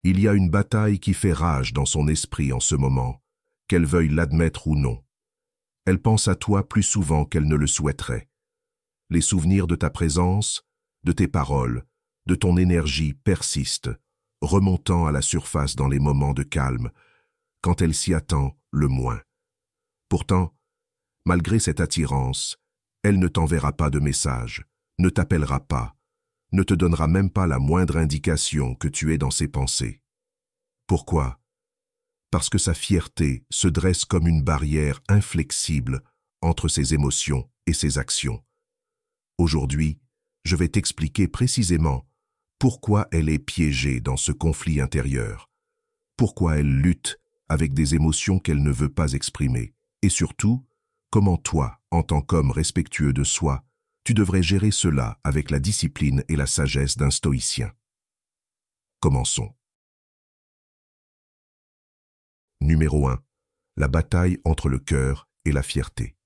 Il y a une bataille qui fait rage dans son esprit en ce moment, qu'elle veuille l'admettre ou non. Elle pense à toi plus souvent qu'elle ne le souhaiterait. Les souvenirs de ta présence, de tes paroles, de ton énergie persistent, remontant à la surface dans les moments de calme, quand elle s'y attend le moins. Pourtant, malgré cette attirance, elle ne t'enverra pas de message, ne t'appellera pas, ne te donnera même pas la moindre indication que tu es dans ses pensées. Pourquoi? Parce que sa fierté se dresse comme une barrière inflexible entre ses émotions et ses actions. Aujourd'hui, je vais t'expliquer précisément pourquoi elle est piégée dans ce conflit intérieur, pourquoi elle lutte avec des émotions qu'elle ne veut pas exprimer, et surtout, comment toi, en tant qu'homme respectueux de soi, tu devrais gérer cela avec la discipline et la sagesse d'un stoïcien. Commençons. Numéro 1. La bataille entre le cœur et la fierté.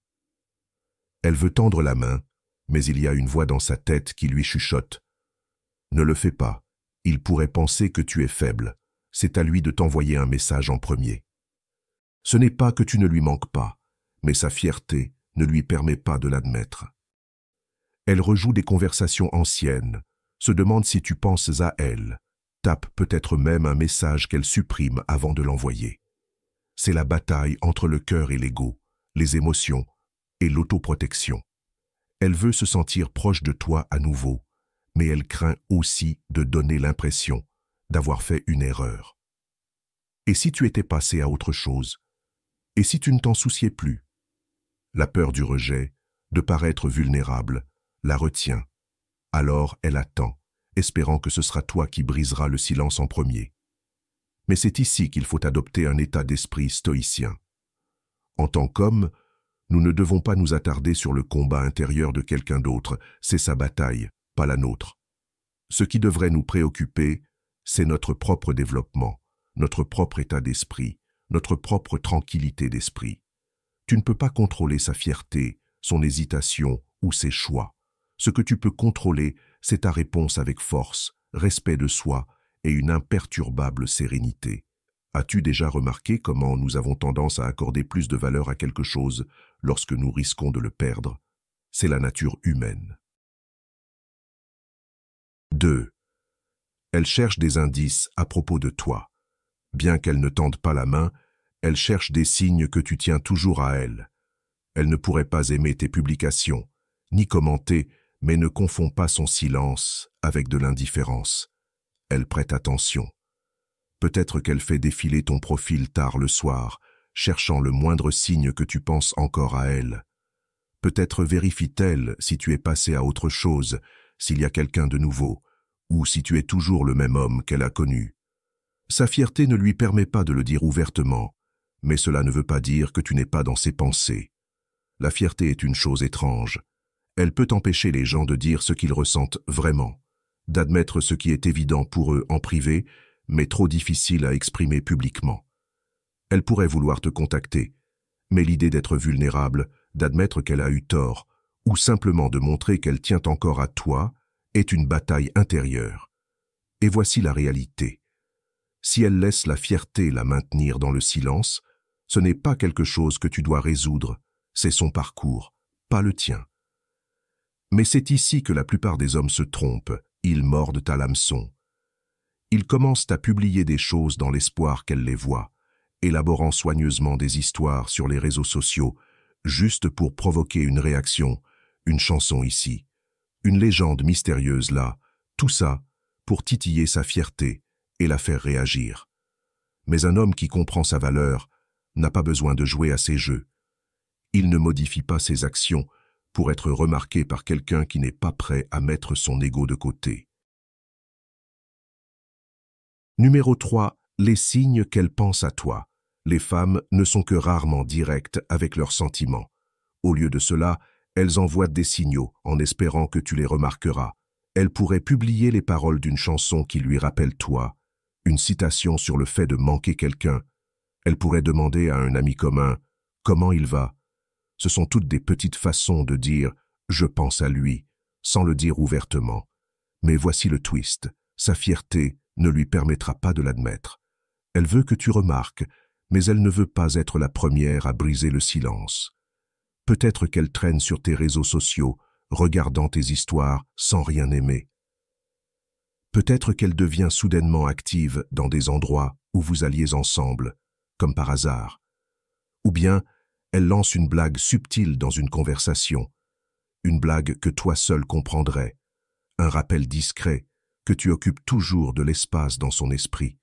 Elle veut tendre la main, mais il y a une voix dans sa tête qui lui chuchote. Ne le fais pas, il pourrait penser que tu es faible, c'est à lui de t'envoyer un message en premier. Ce n'est pas que tu ne lui manques pas, mais sa fierté ne lui permet pas de l'admettre. Elle rejoue des conversations anciennes, se demande si tu penses à elle, tape peut-être même un message qu'elle supprime avant de l'envoyer. C'est la bataille entre le cœur et l'ego, les émotions et l'autoprotection. Elle veut se sentir proche de toi à nouveau, mais elle craint aussi de donner l'impression d'avoir fait une erreur. Et si tu étais passé à autre chose? Et si tu ne t'en souciais plus? La peur du rejet, de paraître vulnérable, la retient. Alors elle attend, espérant que ce sera toi qui briseras le silence en premier. Mais c'est ici qu'il faut adopter un état d'esprit stoïcien. En tant qu'homme, nous ne devons pas nous attarder sur le combat intérieur de quelqu'un d'autre, c'est sa bataille, pas la nôtre. Ce qui devrait nous préoccuper, c'est notre propre développement, notre propre état d'esprit, notre propre tranquillité d'esprit. Tu ne peux pas contrôler sa fierté, son hésitation ou ses choix. Ce que tu peux contrôler, c'est ta réponse avec force, respect de soi et une imperturbable sérénité. As-tu déjà remarqué comment nous avons tendance à accorder plus de valeur à quelque chose lorsque nous risquons de le perdre? C'est la nature humaine. 2. Elle cherche des indices à propos de toi. Bien qu'elle ne tende pas la main, elle cherche des signes que tu tiens toujours à elle. Elle ne pourrait pas aimer tes publications, ni commenter, mais ne confond pas son silence avec de l'indifférence. Elle prête attention. Peut-être qu'elle fait défiler ton profil tard le soir, cherchant le moindre signe que tu penses encore à elle. Peut-être vérifie-t-elle si tu es passé à autre chose, s'il y a quelqu'un de nouveau, ou si tu es toujours le même homme qu'elle a connu. Sa fierté ne lui permet pas de le dire ouvertement, mais cela ne veut pas dire que tu n'es pas dans ses pensées. La fierté est une chose étrange. Elle peut empêcher les gens de dire ce qu'ils ressentent vraiment, d'admettre ce qui est évident pour eux en privé, mais trop difficile à exprimer publiquement. Elle pourrait vouloir te contacter, mais l'idée d'être vulnérable, d'admettre qu'elle a eu tort, ou simplement de montrer qu'elle tient encore à toi, est une bataille intérieure. Et voici la réalité. Si elle laisse la fierté la maintenir dans le silence, ce n'est pas quelque chose que tu dois résoudre, c'est son parcours, pas le tien. Mais c'est ici que la plupart des hommes se trompent, ils mordent à l'hameçon. Ils commencent à publier des choses dans l'espoir qu'elle les voie, élaborant soigneusement des histoires sur les réseaux sociaux, juste pour provoquer une réaction, une chanson ici, une légende mystérieuse là, tout ça pour titiller sa fierté et la faire réagir. Mais un homme qui comprend sa valeur n'a pas besoin de jouer à ces jeux. Il ne modifie pas ses actions pour être remarqué par quelqu'un qui n'est pas prêt à mettre son ego de côté. Numéro 3. Les signes qu'elle pense à toi. Les femmes ne sont que rarement directes avec leurs sentiments. Au lieu de cela, elles envoient des signaux en espérant que tu les remarqueras. Elle pourrait publier les paroles d'une chanson qui lui rappelle toi, une citation sur le fait de manquer quelqu'un. Elle pourrait demander à un ami commun « Comment il va ?» Ce sont toutes des petites façons de dire « Je pense à lui », sans le dire ouvertement. Mais voici le twist. Sa fierté ne lui permettra pas de l'admettre. Elle veut que tu remarques, mais elle ne veut pas être la première à briser le silence. Peut-être qu'elle traîne sur tes réseaux sociaux, regardant tes histoires sans rien aimer. Peut-être qu'elle devient soudainement active dans des endroits où vous alliez ensemble, comme par hasard. Ou bien, elle lance une blague subtile dans une conversation, une blague que toi seul comprendrais, un rappel discret que tu occupes toujours de l'espace dans son esprit.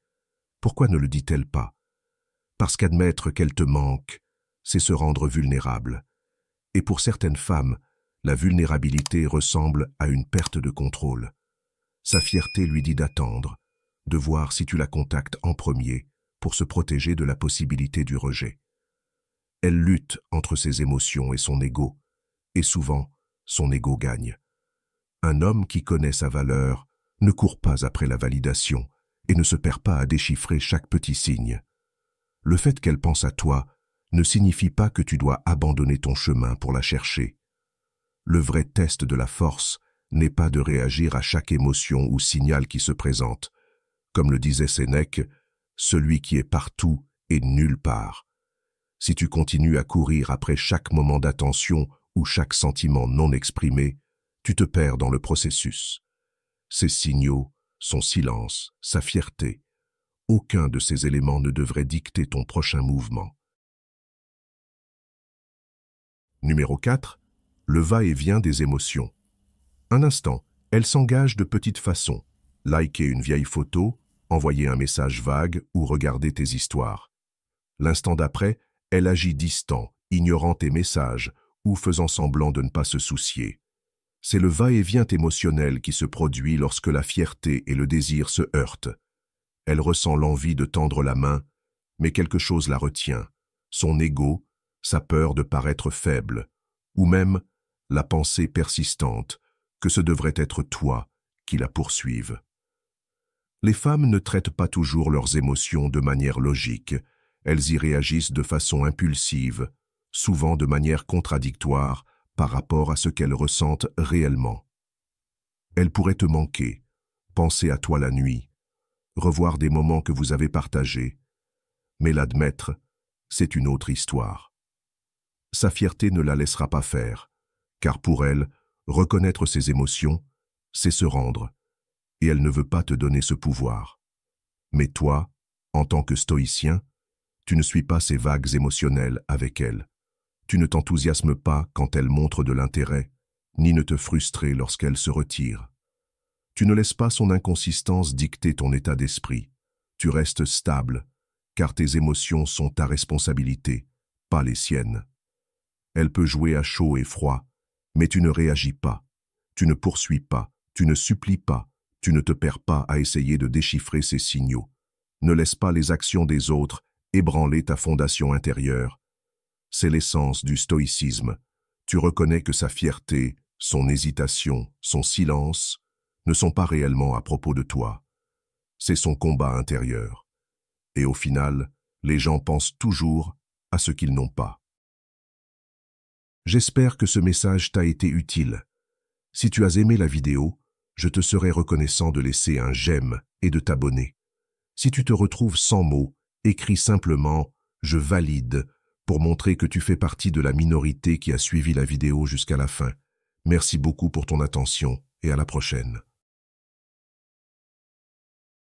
Pourquoi ne le dit-elle pas? Parce qu'admettre qu'elle te manque, c'est se rendre vulnérable. Et pour certaines femmes, la vulnérabilité ressemble à une perte de contrôle. Sa fierté lui dit d'attendre, de voir si tu la contactes en premier pour se protéger de la possibilité du rejet. Elle lutte entre ses émotions et son ego, et souvent, son ego gagne. Un homme qui connaît sa valeur ne court pas après la validation et ne se perd pas à déchiffrer chaque petit signe. Le fait qu'elle pense à toi ne signifie pas que tu dois abandonner ton chemin pour la chercher. Le vrai test de la force n'est pas de réagir à chaque émotion ou signal qui se présente. Comme le disait Sénèque, celui qui est partout est nulle part. Si tu continues à courir après chaque moment d'attention ou chaque sentiment non exprimé, tu te perds dans le processus. Ses signaux, son silence, sa fierté, aucun de ces éléments ne devrait dicter ton prochain mouvement. Numéro 4. Le va-et-vient des émotions. Un instant, elle s'engage de petites façons. Liker une vieille photo, envoyer un message vague ou regarder tes histoires. L'instant d'après, elle agit distant, ignorant tes messages ou faisant semblant de ne pas se soucier. C'est le va-et-vient émotionnel qui se produit lorsque la fierté et le désir se heurtent. Elle ressent l'envie de tendre la main, mais quelque chose la retient. Son ego, sa peur de paraître faible, ou même la pensée persistante que ce devrait être toi qui la poursuive. Les femmes ne traitent pas toujours leurs émotions de manière logique. Elles y réagissent de façon impulsive, souvent de manière contradictoire par rapport à ce qu'elles ressentent réellement. Elles pourraient te manquer, penser à toi la nuit, revoir des moments que vous avez partagés, mais l'admettre, c'est une autre histoire. Sa fierté ne la laissera pas faire, car pour elle, reconnaître ses émotions, c'est se rendre, et elle ne veut pas te donner ce pouvoir. Mais toi, en tant que stoïcien, tu ne suis pas ces vagues émotionnelles avec elle. Tu ne t'enthousiasmes pas quand elle montre de l'intérêt, ni ne te frustrer lorsqu'elle se retire. Tu ne laisses pas son inconsistance dicter ton état d'esprit. Tu restes stable, car tes émotions sont ta responsabilité, pas les siennes. Elle peut jouer à chaud et froid, mais tu ne réagis pas, tu ne poursuis pas, tu ne supplies pas, tu ne te perds pas à essayer de déchiffrer ses signaux. Ne laisse pas les actions des autres ébranler ta fondation intérieure. C'est l'essence du stoïcisme. Tu reconnais que sa fierté, son hésitation, son silence ne sont pas réellement à propos de toi. C'est son combat intérieur. Et au final, les gens pensent toujours à ce qu'ils n'ont pas. J'espère que ce message t'a été utile. Si tu as aimé la vidéo, je te serai reconnaissant de laisser un j'aime et de t'abonner. Si tu te retrouves sans mots, écris simplement « Je valide » pour montrer que tu fais partie de la minorité qui a suivi la vidéo jusqu'à la fin. Merci beaucoup pour ton attention et à la prochaine.